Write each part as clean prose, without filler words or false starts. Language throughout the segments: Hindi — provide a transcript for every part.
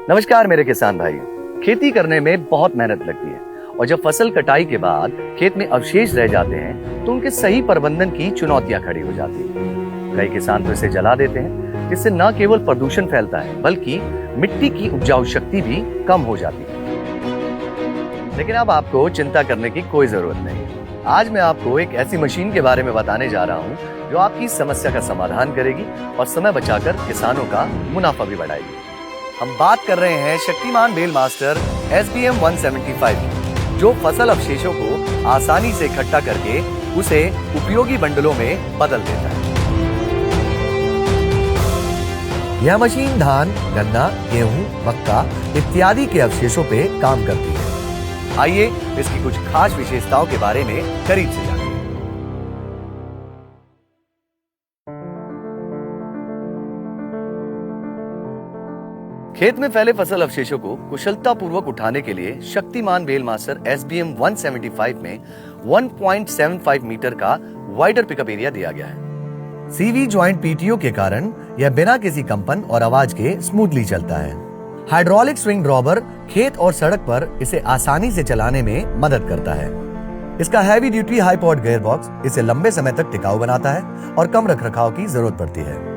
नमस्कार मेरे किसान भाइयों। खेती करने में बहुत मेहनत लगती है और जब फसल कटाई के बाद खेत में अवशेष रह जाते हैं तो उनके सही प्रबंधन की चुनौतियां खड़ी हो जाती हैं। कई किसान तो इसे जला देते हैं, जिससे न केवल प्रदूषण फैलता है बल्कि मिट्टी की उपजाऊ शक्ति भी कम हो जाती है। लेकिन अब आपको चिंता करने की कोई जरूरत नहीं। आज मैं आपको एक ऐसी मशीन के बारे में बताने जा रहा हूँ जो आपकी समस्या का समाधान करेगी और समय बचाकर किसानों का मुनाफा भी बढ़ाएगी। हम बात कर रहे हैं शक्तिमान बेल मास्टर SBM 175 की, जो फसल अवशेषों को आसानी से इकट्ठा करके उसे उपयोगी बंडलों में बदल देता है। यह मशीन धान, गन्ना, गेहूं, मक्का इत्यादि के अवशेषों पे काम करती है। आइए इसकी कुछ खास विशेषताओं के बारे में करीब से जानें। खेत में फैले फसल अवशेषों को कुशलता पूर्वक उठाने के लिए शक्तिमान बेल मास्टर SBM 175 में 1.75 मीटर का वाइडर पिकअप एरिया दिया गया है। CV ज्वाइंट PTO के कारण यह बिना किसी कंपन और आवाज के स्मूथली चलता है। हाइड्रोलिक स्विंग ड्रॉबर खेत और सड़क पर इसे आसानी से चलाने में मदद करता है। इसका heavy duty high powered gear box इसे लंबे समय तक टिकाऊ बनाता है और कम रखरखाव की जरूरत पड़ती है।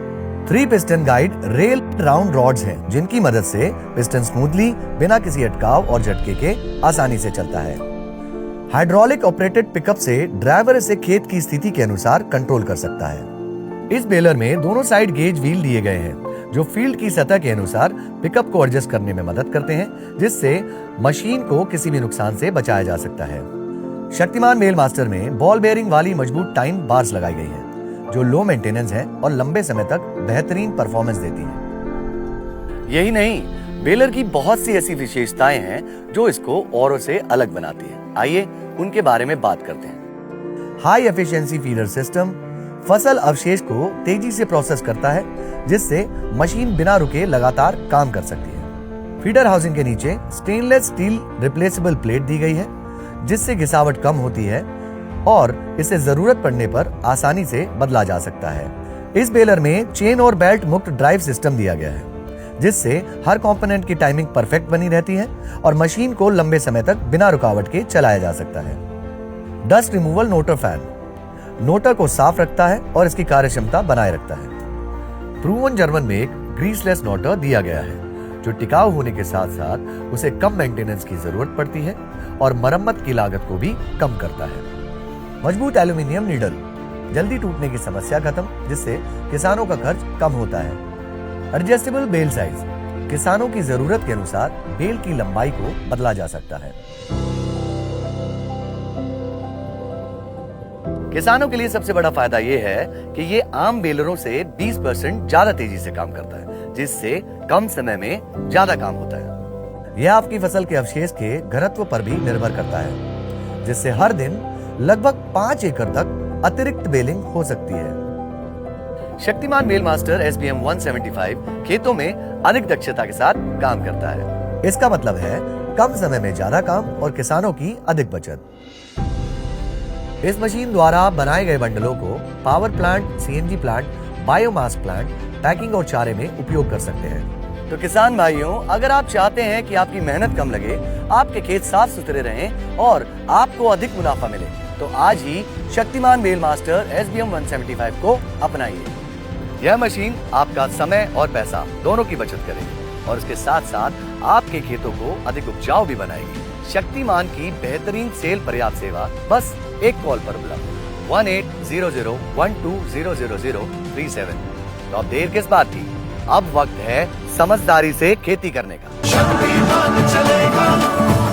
3 piston guide rail round rods हैं, जिनकी मदद से पिस्टन स्मूथली बिना किसी अटकाव और झटके के आसानी से चलता है। हाइड्रोलिक ऑपरेटेड पिकअप से ड्राइवर इसे खेत की स्थिति के अनुसार कंट्रोल कर सकता है। इस बेलर में दोनों साइड गेज व्हील दिए गए हैं, जो फील्ड की सतह के अनुसार पिकअप को एडजस्ट करने में मदद करते हैं, जिससे मशीन को किसी भी नुकसान से बचाया जा सकता है। शक्तिमान बेल मास्टर में बॉल बेयरिंग वाली मजबूत टाइम बार्स लगाई गई हैं, जो लो मेंटेनेंस है और लंबे समय तक बेहतरीन परफॉर्मेंस देती हैं। यही नहीं, बेलर की बहुत सी ऐसी विशेषताएं हैं जो इसको औरों से अलग बनाती हैं। आइए उनके बारे में बात करते हैं। हाई एफिशिएंसी फीडर सिस्टम फसल अवशेष को तेजी से प्रोसेस करता है, जिससे मशीन बिना रुके लगातार काम कर सकती है। फीडर हाउसिंग के नीचे स्टेनलेस स्टील रिप्लेसेबल प्लेट दी गई है, जिससे घिसावट कम होती है और इसे जरूरत पड़ने पर आसानी से बदला जा सकता है। इस बेलर में चेन और बेल्ट मुक्त ड्राइव सिस्टम दिया गया है, जिससे हर कंपोनेंट की टाइमिंग परफेक्ट बनी रहती है और मशीन को लंबे समय तक बिना रुकावट के चलाया जा सकता है। डस्ट रिमूवल नोटर फैन नोटर को साफ रखता है और इसकी कार्यक्षमता बनाए रखता है। प्रूवन जर्मन में एक ग्रीसलेस नोटर दिया गया है, जो टिकाऊ होने के साथ साथ उसे कम मेंटेनेंस की जरूरत पड़ती है और मरम्मत की लागत को भी कम करता है। मजबूत एल्यूमिनियम नीडल जल्दी टूटने की समस्या खत्म, जिससे किसानों का खर्च कम होता है। एडजस्टेबल बेल साइज किसानों की जरूरत के अनुसार बेल की लंबाई को बदला जा सकता है। किसानों के लिए सबसे बड़ा फायदा यह है कि ये आम बेलरों से 20% ज्यादा तेजी से काम करता है, जिससे कम समय में ज्यादा काम होता है। यह आपकी फसल के अवशेष के घनत्व पर भी निर्भर करता है, जिससे हर दिन लगभग 5 एकड़ तक अतिरिक्त बेलिंग हो सकती है। शक्तिमान बेल मास्टर SBM 175 खेतों में अधिक दक्षता के साथ काम करता है। इसका मतलब है कम समय में ज्यादा काम और किसानों की अधिक बचत। इस मशीन द्वारा बनाए गए बंडलों को power plant, CNG plant, biomass plant, packing और चारे में उपयोग कर सकते हैं। तो किसान भाइयों, अगर आप चाहते हैं कि आपकी मेहनत कम लगे, आपके खेत साफ सुथरे रहें और आपको अधिक मुनाफा मिले, तो आज ही शक्तिमान बेल मास्टर SBM 175 को अपनाइए। यह मशीन आपका समय और पैसा दोनों की बचत करेगी और इसके साथ साथ आपके खेतों को अधिक उपजाऊ भी बनाएगी। शक्तिमान की बेहतरीन सेल पर्याप्त सेवा बस एक कॉल पर उपलब्ध 180012000037। तो अब देर किस बात की, अब वक्त है समझदारी से खेती करने का। शक्तिमान चलेगा।